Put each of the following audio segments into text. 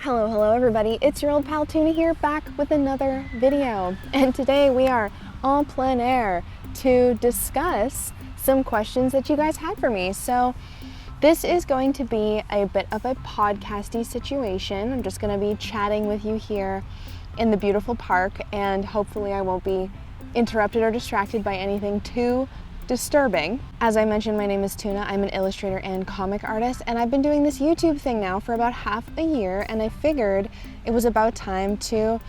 Hello everybody, it's your old pal Tuna here, back with another video. And today we are en plein air to discuss some questions that you guys had for me. So this is going to be a bit of a podcasty situation. I'm just going to be chatting with you here in the beautiful park, and hopefully I won't be interrupted or distracted by anything too disturbing. As I mentioned, my name is Tuna. I'm an illustrator and comic artist, and I've been doing this YouTube thing now for about half a year, and I figured it was about time to,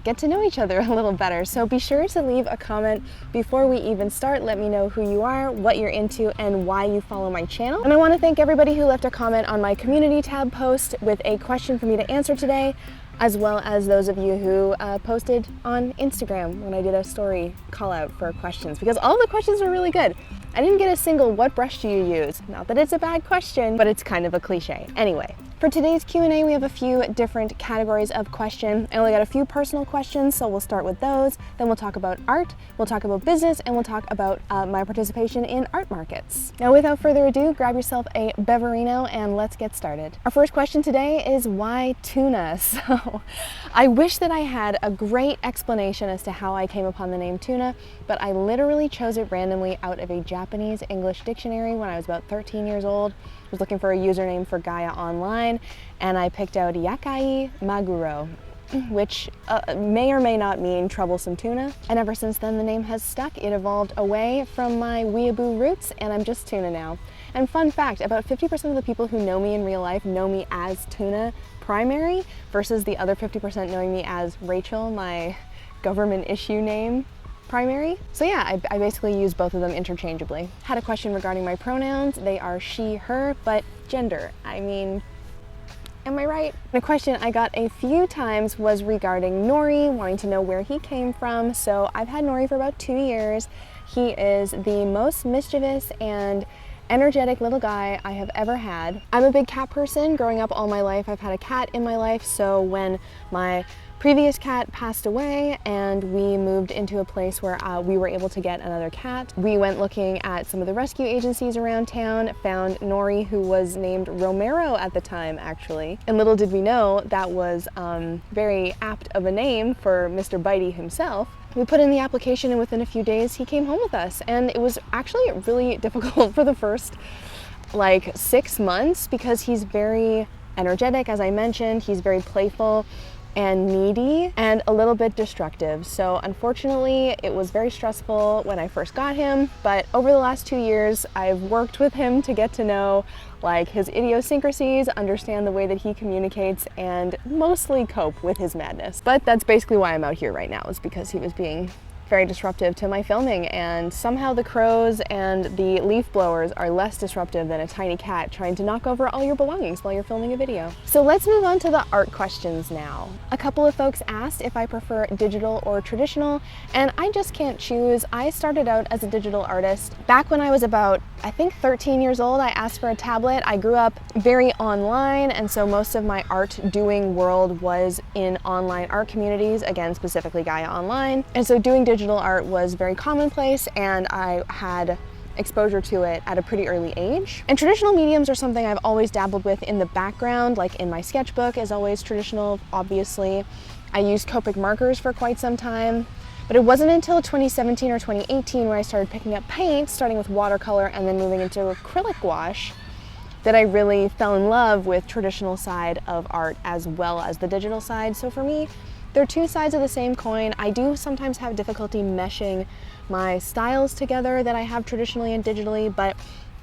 get to know each other a little better. So be sure to leave a comment before we even start. Let me know who you are, what you're into, and why you follow my channel. And I want to thank everybody who left a comment on my community tab post with a question for me to answer today, as well as those of you who posted on Instagram when I did a story call out for questions, because all the questions were really good. I didn't get a single "what brush do you use?" Not that it's a bad question, but it's kind of a cliche. Anyway, for today's Q&A, we have a few different categories of question. I only got a few personal questions, so we'll start with those. Then we'll talk about art, we'll talk about business, and we'll talk about my participation in art markets. Now, without further ado, grab yourself a beverino and let's get started. Our first question today is, why tuna? So I wish that I had a great explanation as to how I came upon the name Tuna, but I literally chose it randomly out of a Japanese English dictionary when I was about 13 years old. I was looking for a username for Gaia online, and I picked out Yakai Maguro, which may or may not mean troublesome tuna. And ever since then, the name has stuck. It evolved away from my weeaboo roots, and I'm just Tuna now. And fun fact, about 50% of the people who know me in real life know me as Tuna primary, versus the other 50% knowing me as Rachel, my government issue name, primary. So yeah, I basically use both of them interchangeably. Had a question regarding my pronouns. They are she, her, but gender. I mean, am I right? A question I got a few times was regarding Nori, wanting to know where he came from. So I've had Nori for about 2 years. He is the most mischievous and energetic little guy I have ever had. I'm a big cat person. Growing up all my life, I've had a cat in my life. So when my previous cat passed away and we moved into a place where we were able to get another cat, we went looking at some of the rescue agencies around town, found Nori, who was named Romero at the time, actually. And little did we know that was very apt of a name for Mr. Bitey himself. We put in the application, and within a few days he came home with us, and it was actually really difficult for the first 6 months because he's very energetic. As I mentioned, he's very playful and needy and a little bit destructive. So unfortunately, it was very stressful when I first got him, but over the last 2 years, I've worked with him to get to know his idiosyncrasies, understand the way that he communicates, and mostly cope with his madness. But that's basically why I'm out here right now, is because he was being very disruptive to my filming, and somehow the crows and the leaf blowers are less disruptive than a tiny cat trying to knock over all your belongings while you're filming a video. So let's move on to the art questions now. A couple of folks asked if I prefer digital or traditional, and I just can't choose. I started out as a digital artist. Back when I was about, I think, 13 years old, I asked for a tablet. I grew up very online, and so most of my art doing world was in online art communities, again, specifically Gaia Online. And so doing digital art was very commonplace, and I had exposure to it at a pretty early age. And traditional mediums are something I've always dabbled with in the background, like in my sketchbook is always traditional, obviously. I used Copic markers for quite some time, but it wasn't until 2017 or 2018 where I started picking up paint, starting with watercolor and then moving into acrylic gouache, that I really fell in love with traditional side of art as well as the digital side. So for me, they're two sides of the same coin. I do sometimes have difficulty meshing my styles together that I have traditionally and digitally, but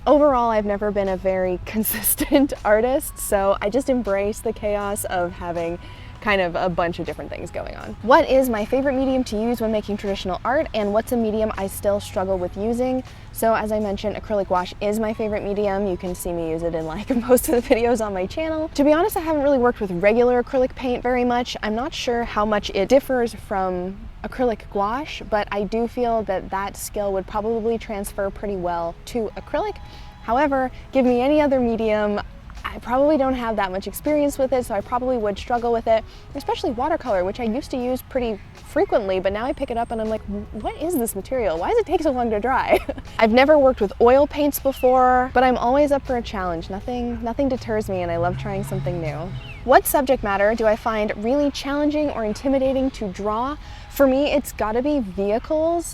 overall, I've never been a very consistent artist, so I just embrace the chaos of having kind of a bunch of different things going on. What is my favorite medium to use when making traditional art, and what's a medium I still struggle with using? So as I mentioned, acrylic gouache is my favorite medium. You can see me use it in most of the videos on my channel. To be honest, I haven't really worked with regular acrylic paint very much. I'm not sure how much it differs from acrylic gouache, but I do feel that that skill would probably transfer pretty well to acrylic. However, give me any other medium, I probably don't have that much experience with it, so I probably would struggle with it, especially watercolor, which I used to use pretty frequently, but now I pick it up and I'm like, what is this material? Why does it take so long to dry? I've never worked with oil paints before, but I'm always up for a challenge. Nothing deters me, and I love trying something new. What subject matter do I find really challenging or intimidating to draw? For me, it's gotta be vehicles,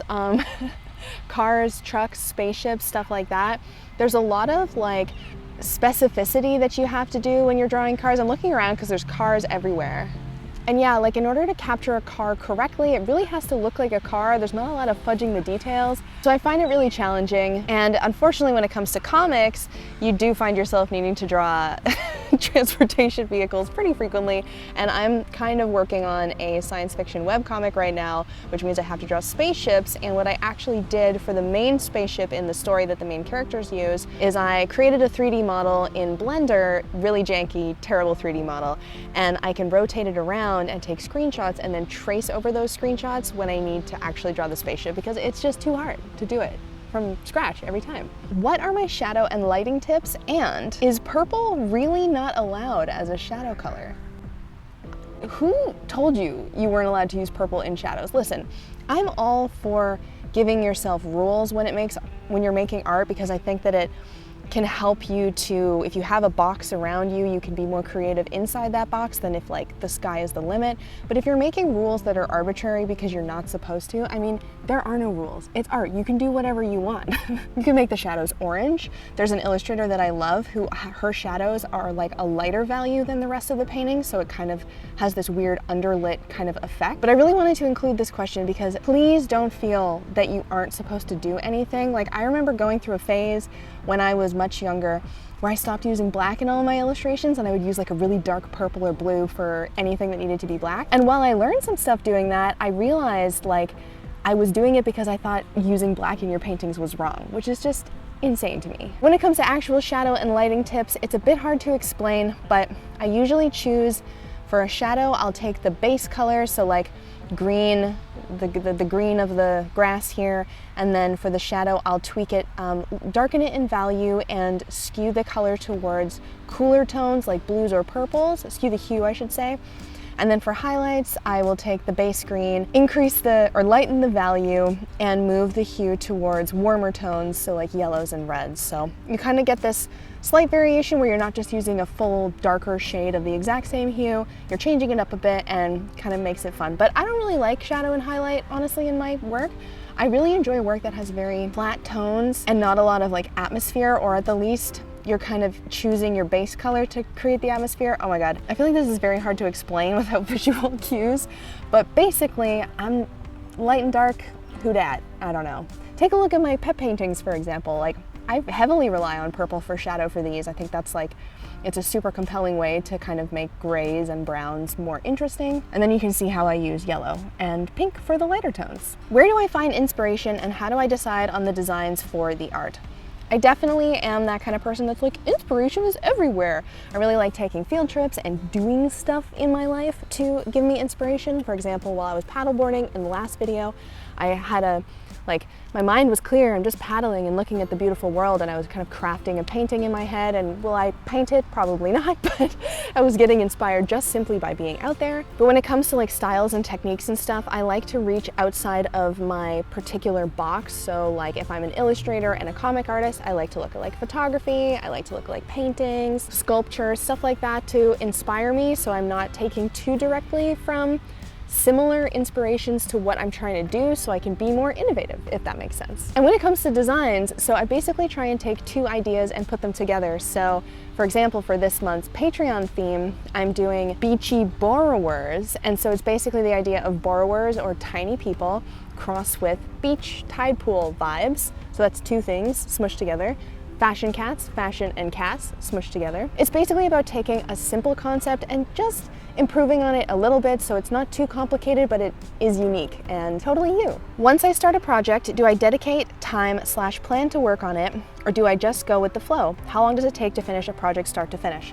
cars, trucks, spaceships, stuff like that. There's a lot of like specificity that you have to do when you're drawing cars. I'm looking around because there's cars everywhere. And yeah, like in order to capture a car correctly, it really has to look like a car. There's not a lot of fudging the details. So I find it really challenging. And unfortunately, when it comes to comics, you do find yourself needing to draw transportation vehicles pretty frequently. And I'm kind of working on a science fiction webcomic right now, which means I have to draw spaceships. And what I actually did for the main spaceship in the story that the main characters use is I created a 3D model in Blender, really janky, terrible 3D model. And I can rotate it around and take screenshots and then trace over those screenshots when I need to actually draw the spaceship, because it's just too hard to do it from scratch every time. What are my shadow and lighting tips? And is purple really not allowed as a shadow color? Who told you you weren't allowed to use purple in shadows? Listen, I'm all for giving yourself rules when you're making art, because I think that it can help you to, if you have a box around you, you can be more creative inside that box than if like the sky is the limit. But if you're making rules that are arbitrary because you're not supposed to, I mean, there are no rules. It's art. You can do whatever you want. You can make the shadows orange. There's an illustrator that I love who her shadows are like a lighter value than the rest of the painting, so it kind of has this weird underlit kind of effect. But I really wanted to include this question because please don't feel that you aren't supposed to do anything. Like, I remember going through a phase when I was much younger where I stopped using black in all of my illustrations and I would use like a really dark purple or blue for anything that needed to be black. And while I learned some stuff doing that, I realized like I was doing it because I thought using black in your paintings was wrong, which is just insane to me. When it comes to actual shadow and lighting tips, it's a bit hard to explain, but I usually choose, for a shadow, I'll take the base color, so like green, the green of the grass here, and then for the shadow I'll tweak it, darken it in value and skew the color towards cooler tones like blues or purples, skew the hue I should say. And then for highlights, I will take the base green, lighten the value and move the hue towards warmer tones, so like yellows and reds. So you kind of get this slight variation where you're not just using a full darker shade of the exact same hue, you're changing it up a bit and kind of makes it fun. But I don't really like shadow and highlight, honestly, in my work. I really enjoy work that has very flat tones and not a lot of like atmosphere, or at the least you're kind of choosing your base color to create the atmosphere. Oh my God, I feel like this is very hard to explain without visual cues, but basically I'm light and dark, who dat? I don't know. Take a look at my pet paintings, for example. Like, I heavily rely on purple for shadow for these. I think that's like, it's a super compelling way to kind of make grays and browns more interesting. And then you can see how I use yellow and pink for the lighter tones. Where do I find inspiration and how do I decide on the designs for the art? I definitely am that kind of person that's like, inspiration is everywhere. I really like taking field trips and doing stuff in my life to give me inspiration. For example, while I was paddleboarding in the last video, I had my mind was clear. I'm just paddling and looking at the beautiful world, and I was kind of crafting a painting in my head, and will I paint it? Probably not, but I was getting inspired just simply by being out there. But when it comes to like styles and techniques and stuff, I like to reach outside of my particular box. So like if I'm an illustrator and a comic artist, I like to look at like photography, I like to look at like paintings, sculpture, stuff like that to inspire me, so I'm not taking too directly from similar inspirations to what I'm trying to do, so I can be more innovative, if that makes sense. And when it comes to designs, so I basically try and take two ideas and put them together. So for example, for this month's Patreon theme, I'm doing beachy borrowers. And so it's basically the idea of borrowers or tiny people crossed with beach tide pool vibes. So that's two things smushed together. Fashion cats, fashion and cats smushed together. It's basically about taking a simple concept and just improving on it a little bit so it's not too complicated, but it is unique and totally you. Once I start a project, do I dedicate time/plan to work on it, or do I just go with the flow? How long does it take to finish a project start to finish?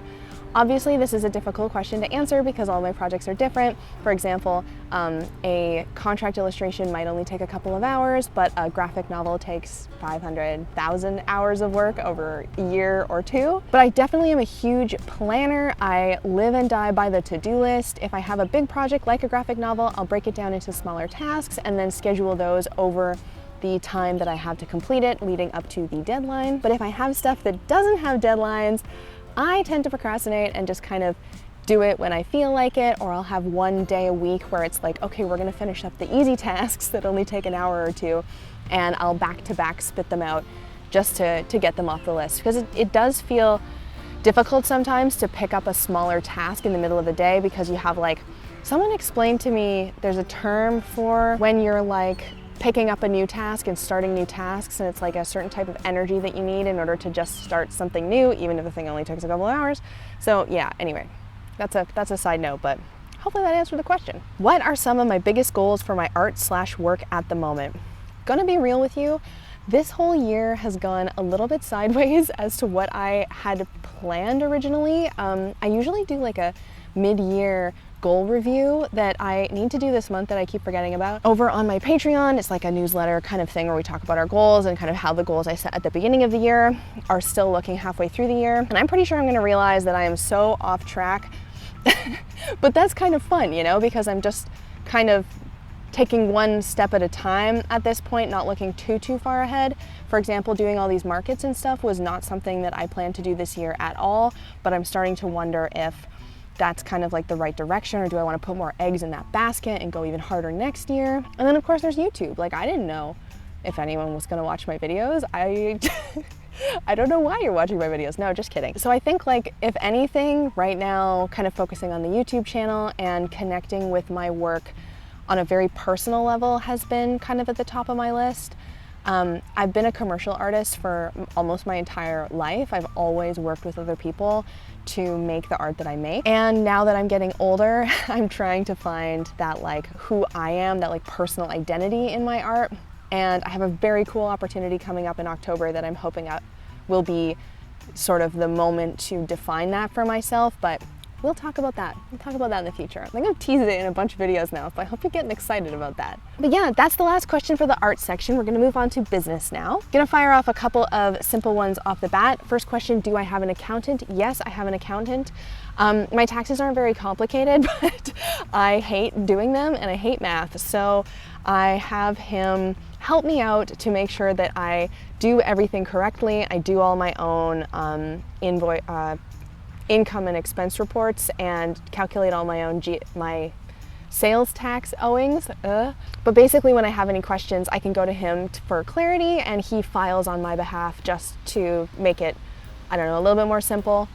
Obviously, this is a difficult question to answer because all my projects are different. For example, a contract illustration might only take a couple of hours, but a graphic novel takes 500,000 hours of work over a year or two. But I definitely am a huge planner. I live and die by the to-do list. If I have a big project like a graphic novel, I'll break it down into smaller tasks and then schedule those over the time that I have to complete it leading up to the deadline. But if I have stuff that doesn't have deadlines, I tend to procrastinate and just kind of do it when I feel like it, or I'll have one day a week where it's like, okay, we're gonna finish up the easy tasks that only take an hour or two, and I'll back to back spit them out just to get them off the list. Because it does feel difficult sometimes to pick up a smaller task in the middle of the day, because you have like, someone explained to me, there's a term for when you're like picking up a new task and starting new tasks, and it's like a certain type of energy that you need in order to just start something new, even if the thing only takes a couple of hours. So yeah, anyway, that's a side note, but hopefully that answered the question. What are some of my biggest goals for my art/work at the moment? Gonna be real with you, this whole year has gone a little bit sideways as to what I had planned originally. I usually do like a mid-year goal review that I need to do this month that I keep forgetting about. Over on my Patreon, it's like a newsletter kind of thing where we talk about our goals and kind of how the goals I set at the beginning of the year are still looking halfway through the year. And I'm pretty sure I'm gonna realize that I am so off track, but that's kind of fun, you know, because I'm just kind of taking one step at a time at this point, not looking too far ahead. For example, doing all these markets and stuff was not something that I planned to do this year at all, but I'm starting to wonder if that's kind of like the right direction, or do I want to put more eggs in that basket and go even harder next year? And then of course there's YouTube. Like, I didn't know if anyone was going to watch my videos. I don't know why you're watching my videos. No, just kidding. So I think, like, if anything right now, kind of focusing on the YouTube channel and connecting with my work on a very personal level has been kind of at the top of my list. I've been a commercial artist for almost my entire life. I've always worked with other people to make the art that I make. And now that I'm getting older, I'm trying to find that, like, who I am, that like personal identity in my art. And I have a very cool opportunity coming up in October that I'm hoping will be sort of the moment to define that for myself, but we'll talk about that. We'll talk about that in the future. I think I've teased it in a bunch of videos now, so I hope you're getting excited about that. But yeah, that's the last question for the art section. We're gonna move on to business now. Gonna fire off a couple of simple ones off the bat. First question, do I have an accountant? Yes, I have an accountant. My taxes aren't very complicated, but I hate doing them and I hate math. So I have him help me out to make sure that I do everything correctly. I do all my own income and expense reports and calculate all my own my sales tax owings. But basically, when I have any questions, I can go to him for clarity, and he files on my behalf just to make it, I don't know, a little bit more simple.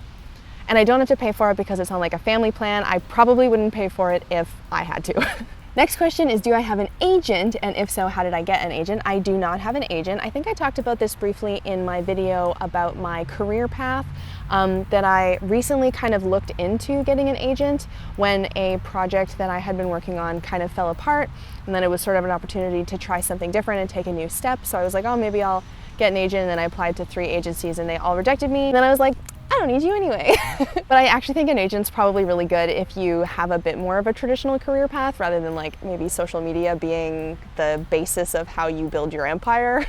And I don't have to pay for it because it's on like a family plan. I probably wouldn't pay for it if I had to. Next question is, do I have an agent? And if so, how did I get an agent? I do not have an agent. I think I talked about this briefly in my video about my career path, that I recently kind of looked into getting an agent when a project that I had been working on kind of fell apart. And then it was sort of an opportunity to try something different and take a new step. So I was like, oh, maybe I'll get an agent. And then I applied to 3 agencies and they all rejected me. And then I was like, I don't need you anyway. But I actually think an agent's probably really good if you have a bit more of a traditional career path rather than like maybe social media being the basis of how you build your empire.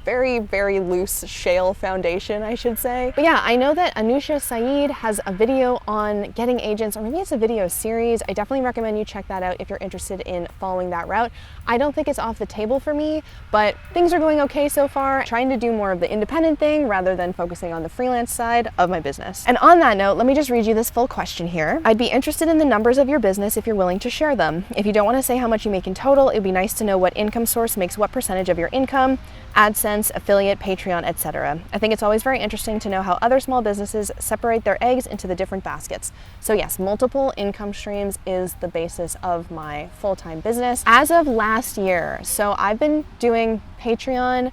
Very, very loose shale foundation, I should say. But yeah, I know that Anusha Saeed has a video on getting agents, or maybe it's a video series. I definitely recommend you check that out if you're interested in following that route. I don't think it's off the table for me, but things are going okay so far. Trying to do more of the independent thing rather than focusing on the freelance side of my business. And on that note, let me just read you this full question here. I'd be interested in the numbers of your business if you're willing to share them. If you don't want to say how much you make in total, it'd be nice to know what income source makes what percentage of your income. AdSense, affiliate, Patreon, etc. I think it's always very interesting to know how other small businesses separate their eggs into the different baskets. So yes, multiple income streams is the basis of my full-time business. As of last year, so I've been doing Patreon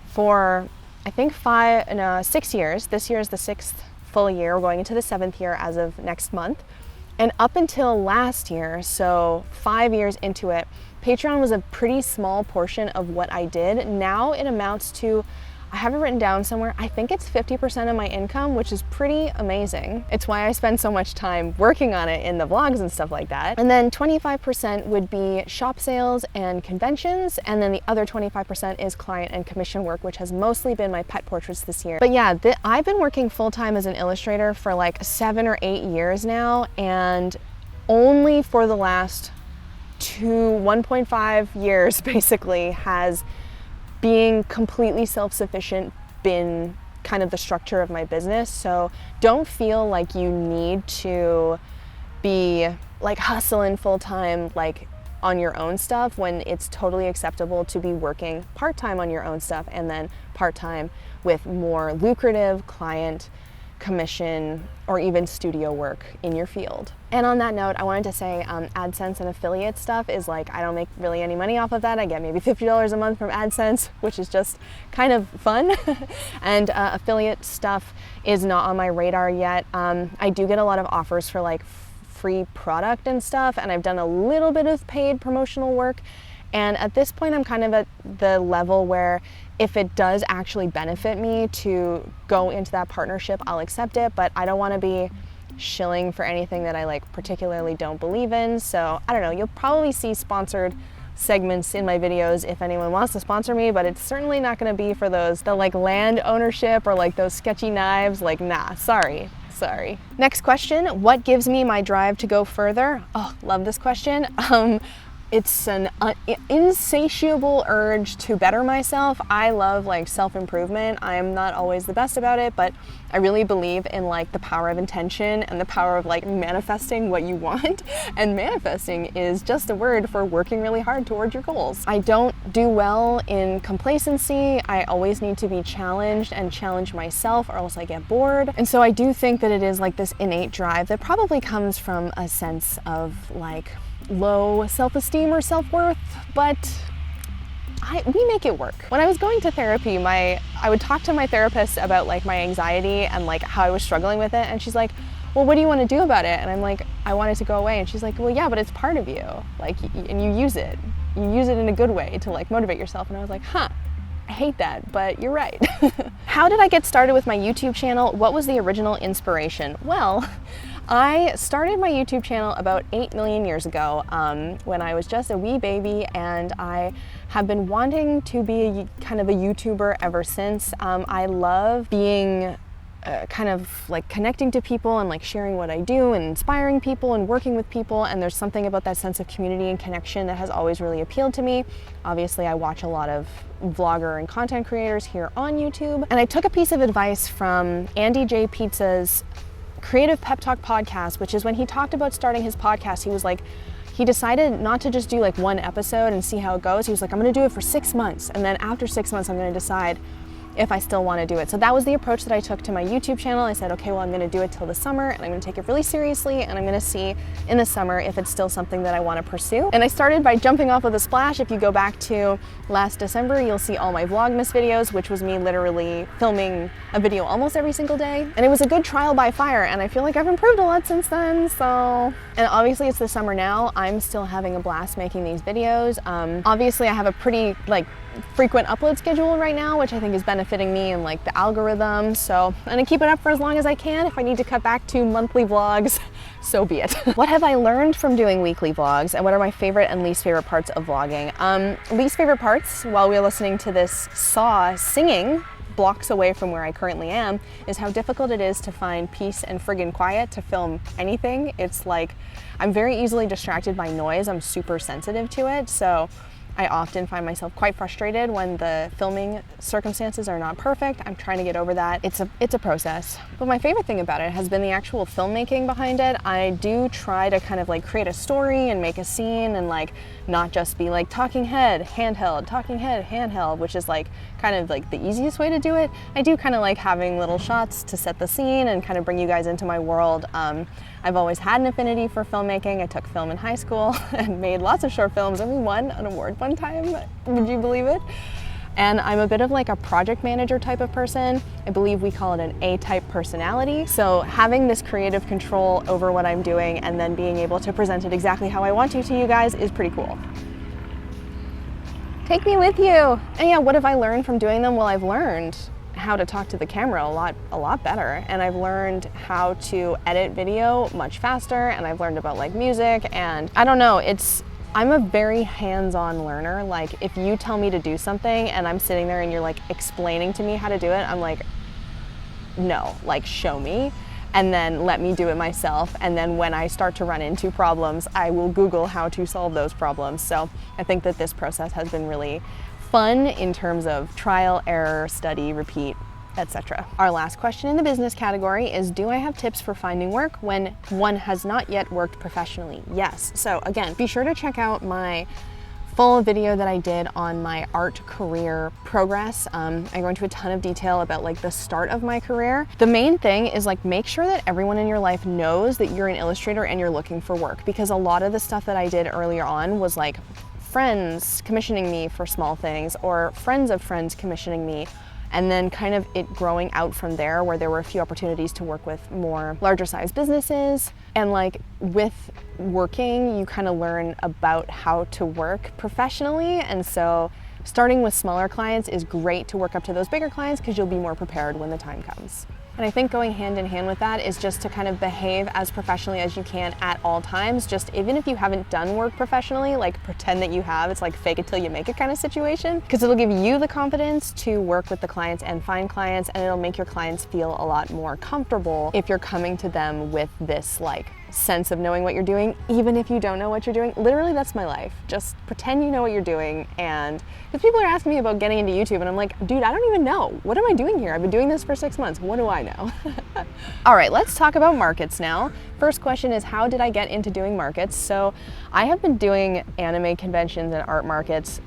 for I think 6 years. This year is the 6th full year. We're going into the 7th year as of next month. And up until last year, so 5 years into it, Patreon was a pretty small portion of what I did. Now it amounts to, I have it written down somewhere, I think it's 50% of my income, which is pretty amazing. It's why I spend so much time working on it in the vlogs and stuff like that. And then 25% would be shop sales and conventions. And then the other 25% is client and commission work, which has mostly been my pet portraits this year. But yeah, I've been working full-time as an illustrator for like 7 or 8 years now. And only for the last 1.5 years basically has being completely self-sufficient been kind of the structure of my business. So don't feel like you need to be like hustling full-time like on your own stuff, when it's totally acceptable to be working part-time on your own stuff and then part-time with more lucrative client commission or even studio work in your field. And on that note, I wanted to say AdSense and affiliate stuff is like, I don't make really any money off of that. I get maybe $50 a month from AdSense, which is just kind of fun. And affiliate stuff is not on my radar yet. I do get a lot of offers for like free product and stuff, and I've done a little bit of paid promotional work. And at this point, I'm kind of at the level where if it does actually benefit me to go into that partnership, I'll accept it, but I don't want to be shilling for anything that I like particularly don't believe in. So I don't know, you'll probably see sponsored segments in my videos if anyone wants to sponsor me, but it's certainly not going to be for those, the like land ownership or like those sketchy knives, like nah, sorry. Next question, what gives me my drive to go further? Oh, love this question. It's an insatiable urge to better myself. I love like self-improvement. I am not always the best about it, but I really believe in like the power of intention and the power of like manifesting what you want. And manifesting is just a word for working really hard towards your goals. I don't do well in complacency. I always need to be challenged and challenge myself or else I get bored. And so I do think that it is like this innate drive that probably comes from a sense of like low self-esteem or self-worth, but we make it work. When I was going to therapy, I would talk to my therapist about like my anxiety and like how I was struggling with it, and she's like, well, what do you want to do about it? And I'm like, I want it to go away. And she's like, well, yeah, but it's part of you, like, and you use it in a good way to like motivate yourself. And I was like, huh, I hate that, but you're right. How did I get started with my YouTube channel? What was the original inspiration? Well, I started my YouTube channel about 8 million years ago when I was just a wee baby, and I have been wanting to be kind of a YouTuber ever since. I love being kind of like connecting to people and like sharing what I do and inspiring people and working with people, and there's something about that sense of community and connection that has always really appealed to me. Obviously, I watch a lot of vlogger and content creators here on YouTube, and I took a piece of advice from Andy J. Pizza's Creative Pep Talk podcast, which is when he talked about starting his podcast, he was like, he decided not to just do like one episode and see how it goes. He was like, I'm gonna do it for 6 months, and then after 6 months, I'm gonna decide if I still want to do it. So that was the approach that I took to my YouTube channel. I said, okay, well, I'm gonna do it till the summer, and I'm gonna take it really seriously, and I'm gonna see in the summer if it's still something that I want to pursue. And I started by jumping off of the splash. If you go back to last December, you'll see all my Vlogmas videos, which was me literally filming a video almost every single day. And it was a good trial by fire, and I feel like I've improved a lot since then, so. And obviously it's the summer now. I'm still having a blast making these videos. Obviously I have a pretty like frequent upload schedule right now, which I think is benefiting me and like the algorithm. So I'm gonna keep it up for as long as I can. If I need to cut back to monthly vlogs, so be it. What have I learned from doing weekly vlogs, and what are my favorite and least favorite parts of vlogging? Least favorite parts, while we were listening to this saw singing blocks away from where I currently am, is how difficult it is to find peace and friggin' quiet to film anything. It's like, I'm very easily distracted by noise. I'm super sensitive to it. So I often find myself quite frustrated when the filming circumstances are not perfect. I'm trying to get over that. It's a process. But my favorite thing about it has been the actual filmmaking behind it. I do try to kind of like create a story and make a scene, and like not just be like talking head, handheld, talking head, handheld, which is like kind of like the easiest way to do it. I do kind of like having little shots to set the scene and kind of bring you guys into my world. I've always had an affinity for filmmaking. I took film in high school and made lots of short films, and we won an award one time. Would you believe it? And I'm a bit of like a project manager type of person. I believe we call it an A-type personality. So having this creative control over what I'm doing and then being able to present it exactly how I want to you guys is pretty cool. Take me with you. And yeah, what have I learned from doing them? Well, I've learned how to talk to the camera a lot better, and I've learned how to edit video much faster, and I've learned about like music, and I don't know, I'm a very hands-on learner. Like if you tell me to do something and I'm sitting there and you're like explaining to me how to do it, I'm like, no, like show me, and then let me do it myself. And then when I start to run into problems, I will Google how to solve those problems. So I think that this process has been really fun in terms of trial, error, study, repeat, etc. Our last question in the business category is, do I have tips for finding work when one has not yet worked professionally? Yes. So again, be sure to check out my full video that I did on my art career progress. I go into a ton of detail about like the start of my career. The main thing is like make sure that everyone in your life knows that you're an illustrator and you're looking for work, because a lot of the stuff that I did earlier on was like friends commissioning me for small things or friends of friends commissioning me, and then kind of it growing out from there, where there were a few opportunities to work with more larger size businesses. And like with working, you kind of learn about how to work professionally. And so starting with smaller clients is great to work up to those bigger clients, because you'll be more prepared when the time comes. And I think going hand in hand with that is just to kind of behave as professionally as you can at all times. Just even if you haven't done work professionally, like pretend that you have. It's like fake it till you make it kind of situation, because it'll give you the confidence to work with the clients and find clients, and it'll make your clients feel a lot more comfortable if you're coming to them with this like sense of knowing what you're doing, even if you don't know what you're doing. Literally, that's my life. Just pretend you know what you're doing. And because people are asking me about getting into YouTube, and I'm like, dude, I don't even know. What am I doing here? I've been doing this for 6 months. What do I know? All right, let's talk about markets now. First question is, how did I get into doing markets? So I have been doing anime conventions and art markets,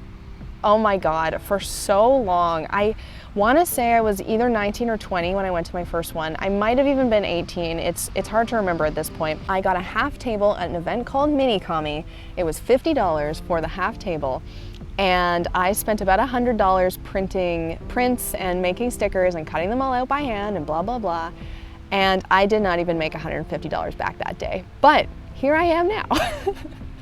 oh my God, for so long. I want to say I was either 19 or 20 when I went to my first one. I might have even been 18. It's hard to remember at this point. I got a half table at an event called Minikami. It was $50 for the half table. And I spent about $100 printing prints and making stickers and cutting them all out by hand and blah, blah, blah. And I did not even make $150 back that day. But here I am now.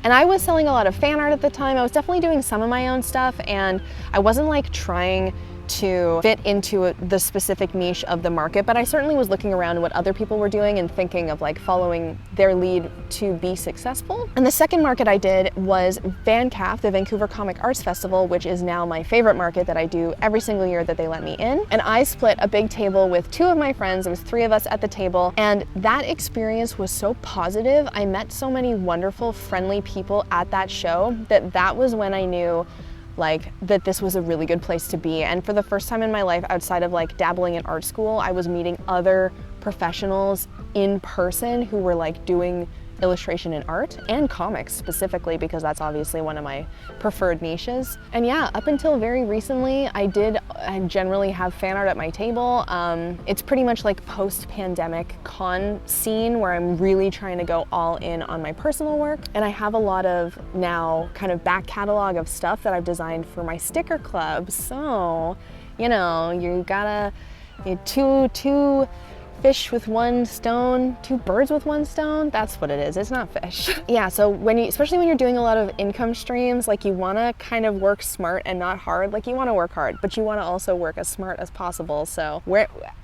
And I was selling a lot of fan art at the time. I was definitely doing some of my own stuff, and I wasn't like trying to fit into the specific niche of the market, but I certainly was looking around what other people were doing and thinking of like following their lead to be successful. And the second market I did was VanCaf, the Vancouver Comic Arts Festival, which is now my favorite market that I do every single year that they let me in. And I split a big table with 2 of my friends. There was 3 of us at the table, and that experience was so positive. I met so many wonderful, friendly people at that show that was when I knew like that this was a really good place to be. And for the first time in my life, outside of like dabbling in art school, I was meeting other professionals in person who were like doing illustration and art and comics specifically, because that's obviously one of my preferred niches. And yeah, up until very recently, I generally have fan art at my table. It's pretty much like post-pandemic con scene where I'm really trying to go all in on my personal work. And I have a lot of now kind of back catalog of stuff that I've designed for my sticker club. So, you know, you gotta, two fish with one stone, 2 birds with one stone. That's what it is. It's not fish. Yeah, so especially when you're doing a lot of income streams, like you want to kind of work smart and not hard. Like you want to work hard, but you want to also work as smart as possible. So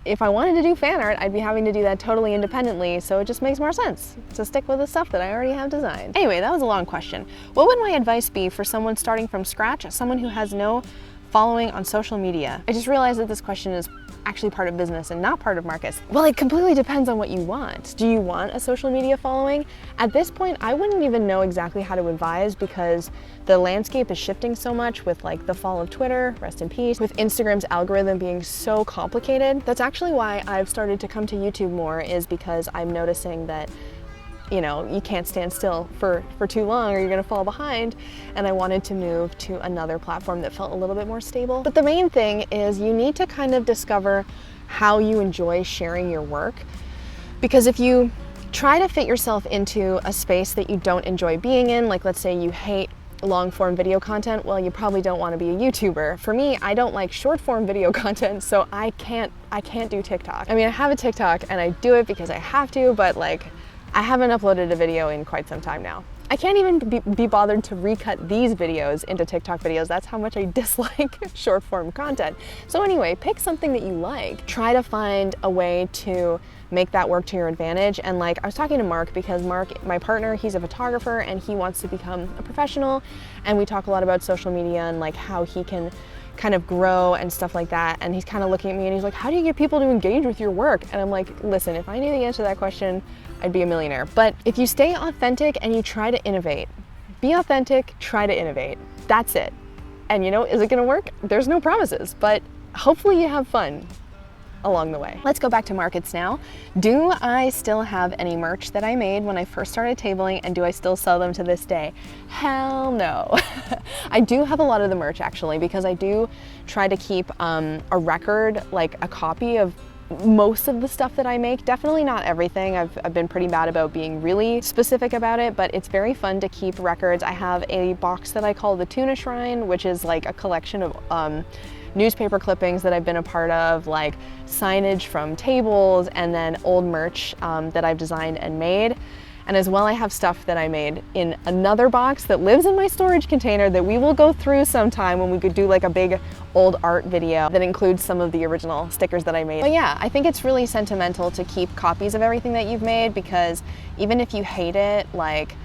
if I wanted to do fan art, I'd be having to do that totally independently. So it just makes more sense to stick with the stuff that I already have designed. Anyway, that was a long question. What would my advice be for someone starting from scratch, someone who has no following on social media? I just realized that this question is actually part of business and not part of markets. Well, it completely depends on what you want. Do you want a social media following? At this point, I wouldn't even know exactly how to advise, because the landscape is shifting so much with like the fall of Twitter, rest in peace, with Instagram's algorithm being so complicated. That's actually why I've started to come to YouTube more, is because I'm noticing that you know, you can't stand still for too long or you're gonna fall behind. And I wanted to move to another platform that felt a little bit more stable. But the main thing is you need to kind of discover how you enjoy sharing your work. Because if you try to fit yourself into a space that you don't enjoy being in, like let's say you hate long form video content, well, you probably don't want to be a YouTuber. For me, I don't like short form video content, so I can't do TikTok. I mean, I have a TikTok and I do it because I have to, but like, I haven't uploaded a video in quite some time now. I can't even be bothered to recut these videos into TikTok videos. That's how much I dislike short form content. So anyway, pick something that you like. Try to find a way to make that work to your advantage. And like, I was talking to Mark, because Mark, my partner, he's a photographer and he wants to become a professional. And we talk a lot about social media and like how he can kind of grow and stuff like that. And he's kind of looking at me and he's like, how do you get people to engage with your work? And I'm like, listen, if I knew the answer to that question, I'd be a millionaire. But if you stay authentic and you try to innovate, be authentic, try to innovate. That's it. And you know, is it gonna work? There's no promises, but hopefully you have fun. along the way. Let's go back to markets now. Do I still have any merch that I made when I first started tabling, and do I still sell them to this day? Hell no. I do have a lot of the merch actually, because I do try to keep a record, like a copy of most of the stuff that I make. Definitely not everything. I've been pretty bad about being really specific about it, but it's very fun to keep records. I have a box that I call the Tuna Shrine, which is like a collection of newspaper clippings that I've been a part of, like signage from tables, and then old merch that I've designed and made. And as well, I have stuff that I made in another box that lives in my storage container that we will go through sometime when we could do like a big old art video that includes some of the original stickers that I made. But yeah, I think it's really sentimental to keep copies of everything that you've made, because even if you hate it, like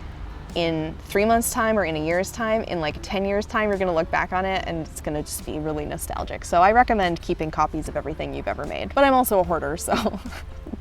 in 3 months time or in a year's time, in like 10 years time, you're gonna look back on it and it's gonna just be really nostalgic. So I recommend keeping copies of everything you've ever made. But I'm also a hoarder, so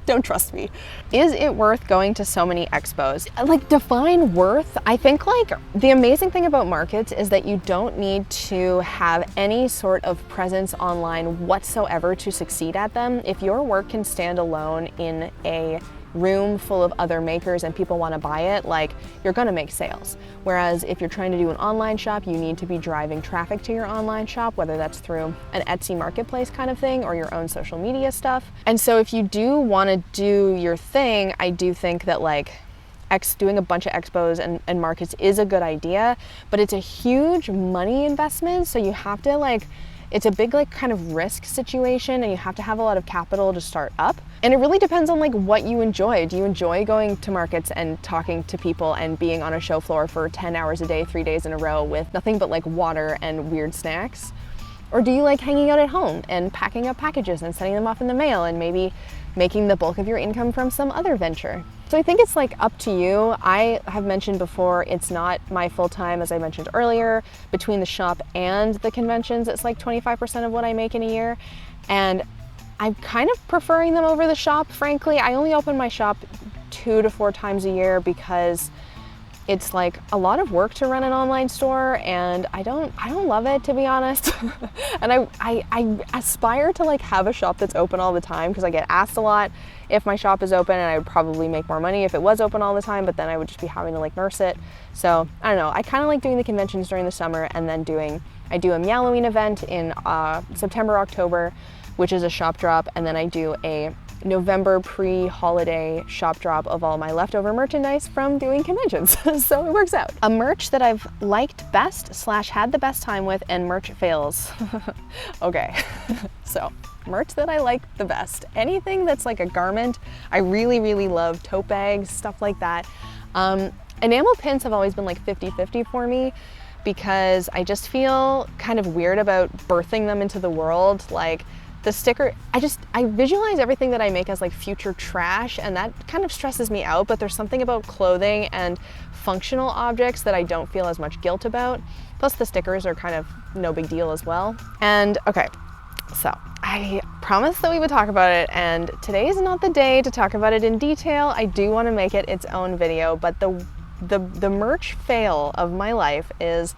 don't trust me. Is it worth going to so many expos? Like, define worth. I think like the amazing thing about markets is that you don't need to have any sort of presence online whatsoever to succeed at them. If your work can stand alone in a room full of other makers and people want to buy it, like, you're gonna make sales. Whereas if you're trying to do an online shop, you need to be driving traffic to your online shop, whether that's through an Etsy marketplace kind of thing or your own social media stuff. And so if you do want to do your thing, I do think that like doing a bunch of expos and markets is a good idea, but it's a huge money investment. So you have to like, it's a big like kind of risk situation, and you have to have a lot of capital to start up. And it really depends on like what you enjoy. Do you enjoy going to markets and talking to people and being on a show floor for 10 hours a day, 3 days in a row with nothing but like water and weird snacks? Or do you like hanging out at home and packing up packages and sending them off in the mail and maybe making the bulk of your income from some other venture? So I think it's like up to you. I have mentioned before, it's not my full-time, as I mentioned earlier. Between the shop and the conventions, it's like 25% of what I make in a year. And I'm kind of preferring them over the shop, frankly. I only open my shop 2 to 4 times a year because it's like a lot of work to run an online store, and I don't love it, to be honest. And I aspire to like have a shop that's open all the time, because I get asked a lot if my shop is open, and I would probably make more money if it was open all the time, but then I would just be having to like nurse it. So I don't know, I kind of like doing the conventions during the summer, and then I do a Meowoween event in September, October, which is a shop drop, and then I do a November pre-holiday shop drop of all my leftover merchandise from doing conventions. So it works out. A merch that I've liked best / had the best time with, and merch fails. Okay, so merch that I like the best. Anything that's like a garment. I really, really love tote bags, stuff like that. Enamel pins have always been like 50-50 for me, because I just feel kind of weird about birthing them into the world. Like, the sticker, I visualize everything that I make as like future trash, and that kind of stresses me out. But there's something about clothing and functional objects that I don't feel as much guilt about. Plus the stickers are kind of no big deal as well. And okay, so I promised that we would talk about it, and today is not the day to talk about it in detail. I do want to make it its own video, but the merch fail of my life is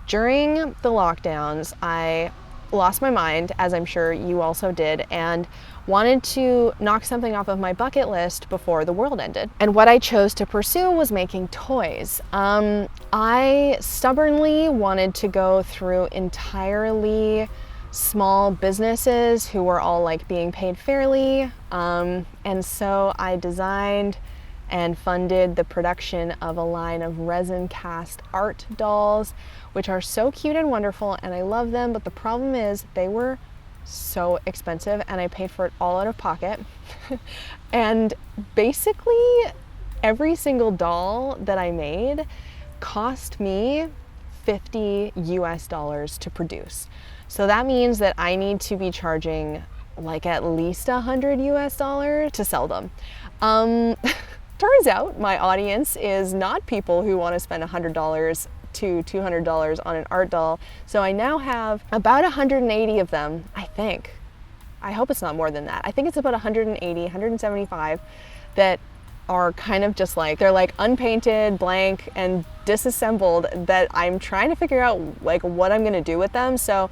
during the lockdowns, I lost my mind, as I'm sure you also did, and wanted to knock something off of my bucket list before the world ended. And what I chose to pursue was making toys. I stubbornly wanted to go through entirely small businesses who were all like being paid fairly. And so I designed and funded the production of a line of resin cast art dolls, which are so cute and wonderful, and I love them, but the problem is they were so expensive, and I paid for it all out of pocket. And basically every single doll that I made cost me $50 US to produce. So that means that I need to be charging like at least $100 US to sell them. Turns out my audience is not people who want to spend $100 to $200 on an art doll. So I now have about 180 of them, I think. I hope it's not more than that. I think it's about 180, 175 that are kind of just like, they're like unpainted, blank, and disassembled, that I'm trying to figure out like what I'm gonna do with them. So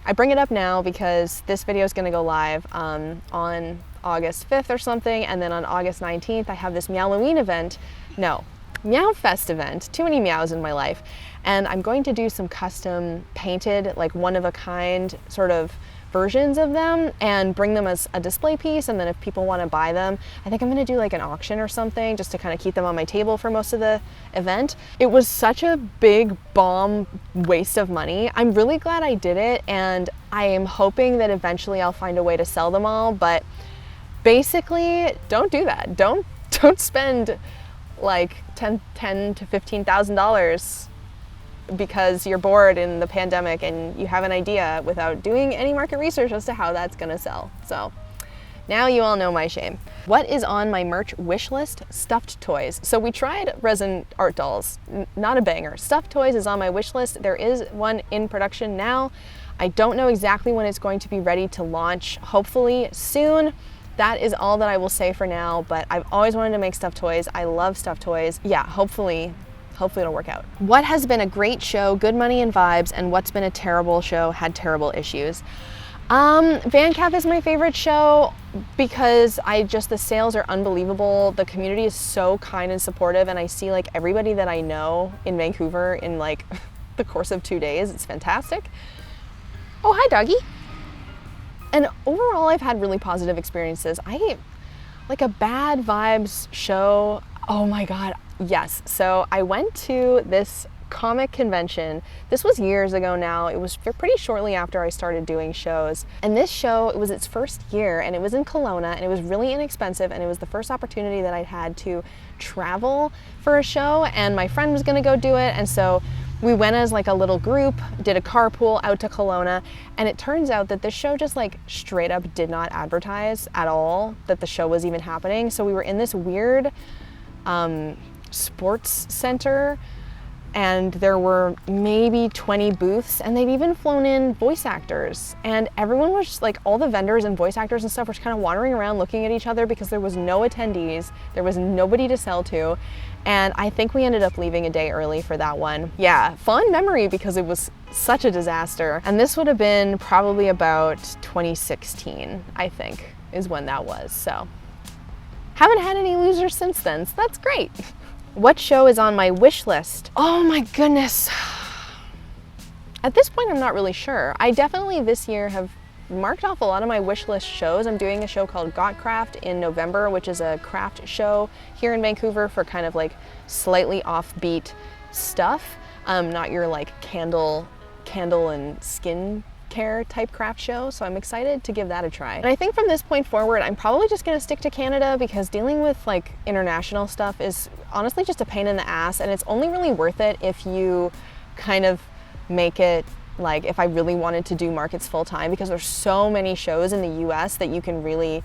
I bring it up now because this video is going to go live on August 5th or something, and then on August 19th I have this Meowoween event. No, Meow Fest event. Too many meows in my life. And I'm going to do some custom painted, like one-of-a-kind sort of versions of them and bring them as a display piece, and then if people want to buy them, I think I'm going to do like an auction or something just to kind of keep them on my table for most of the event. It was such a big bomb waste of money. I'm really glad I did it, and I am hoping that eventually I'll find a way to sell them all, but basically don't do that. Don't spend like $10 to $15,000 because you're bored in the pandemic and you have an idea without doing any market research as to how that's gonna sell. So now you all know my shame. What is on my merch wish list? Stuffed toys. So we tried resin art dolls, not a banger. Stuffed toys is on my wish list. There is one in production now. I don't know exactly when it's going to be ready to launch, hopefully soon. That is all that I will say for now, but I've always wanted to make stuffed toys. I love stuffed toys. Yeah, hopefully it'll work out. What has been a great show, good money and vibes, and what's been a terrible show, had terrible issues? VanCaf is my favorite show because the sales are unbelievable. The community is so kind and supportive, and I see like everybody that I know in Vancouver in like the course of 2 days. It's fantastic. Oh, hi doggy. And overall, I've had really positive experiences. Like a bad vibes show, oh my God, yes. So I went to this comic convention. This was years ago now. It was pretty shortly after I started doing shows. And this show, it was its first year, and it was in Kelowna, and it was really inexpensive, and it was the first opportunity that I'd had to travel for a show, and my friend was gonna go do it, and so we went as like a little group, did a carpool out to Kelowna, and it turns out that this show just like straight up did not advertise at all that the show was even happening. So we were in this weird sports center, and there were maybe 20 booths, and they'd even flown in voice actors, and everyone was just, like, all the vendors and voice actors and stuff were just kind of wandering around looking at each other because there was no attendees, there was nobody to sell to, and I think we ended up leaving a day early for that one. Yeah, fond memory because it was such a disaster. And this would have been probably about 2016, I think, is when that was. So haven't had any losers since then, so that's great. What show is on my wish list? Oh my goodness. At this point, I'm not really sure. I definitely this year have marked off a lot of my wish list shows. I'm doing a show called Got Craft in November, which is a craft show here in Vancouver for kind of like slightly offbeat stuff. Not your like candle and skin care type craft show, so I'm excited to give that a try. And I think from this point forward, I'm probably just gonna stick to Canada because dealing with like international stuff is honestly just a pain in the ass, and it's only really worth it if you kind of make it like if I really wanted to do markets full time, because there's so many shows in the US that you can really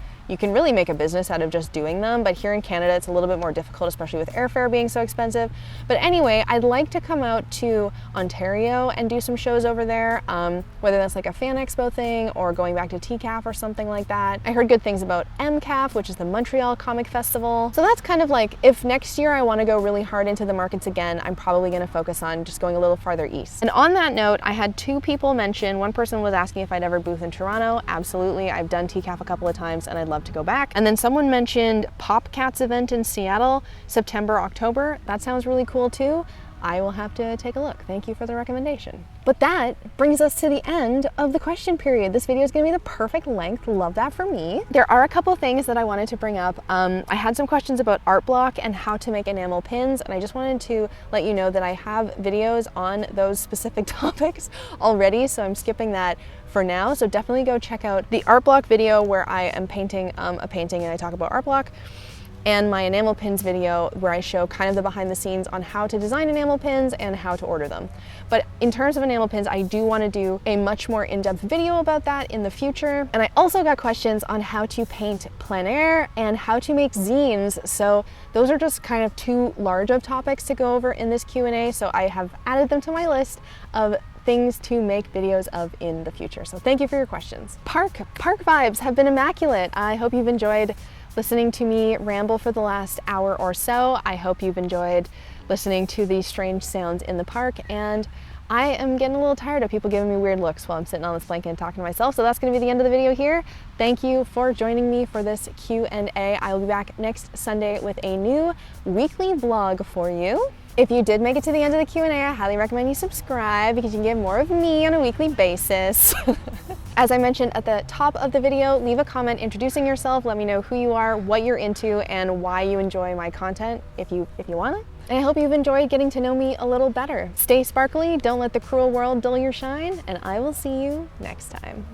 make a business out of just doing them. But here in Canada, it's a little bit more difficult, especially with airfare being so expensive. But anyway, I'd like to come out to Ontario and do some shows over there, whether that's like a fan expo thing or going back to TCAF or something like that. I heard good things about MCAF, which is the Montreal Comic Festival. So that's kind of like, if next year I want to go really hard into the markets again, I'm probably going to focus on just going a little farther east. And on that note, I had 2 people mention, one person was asking if I'd ever booth in Toronto. Absolutely, I've done TCAF a couple of times and I'd love to go back. And then someone mentioned PopCats event in Seattle, September, October. That sounds really cool too. I will have to take a look. Thank you for the recommendation. But that brings us to the end of the question period. This video is gonna be the perfect length. Love that for me. There are a couple things that I wanted to bring up. I had some questions about art block and how to make enamel pins, and I just wanted to let you know that I have videos on those specific topics already, so I'm skipping that for now. So definitely go check out the art block video where I am painting a painting and I talk about art block, and my enamel pins video where I show kind of the behind the scenes on how to design enamel pins and how to order them. But in terms of enamel pins, I do want to do a much more in-depth video about that in the future. And I also got questions on how to paint plein air and how to make zines. So those are just kind of too large of topics to go over in this Q&A. So I have added them to my list of things to make videos of in the future. So thank you for your questions. Park vibes have been immaculate. I hope you've enjoyed listening to me ramble for the last hour or so. I hope you've enjoyed listening to these strange sounds in the park, and I am getting a little tired of people giving me weird looks while I'm sitting on this blanket and talking to myself. So that's going to be the end of the video here. Thank you for joining me for this Q&A. I will be back next Sunday with a new weekly vlog for you. If you did make it to the end of the Q&A, I highly recommend you subscribe because you can get more of me on a weekly basis. As I mentioned at the top of the video, leave a comment introducing yourself. Let me know who you are, what you're into, and why you enjoy my content if you want it. And I hope you've enjoyed getting to know me a little better. Stay sparkly, don't let the cruel world dull your shine, and I will see you next time.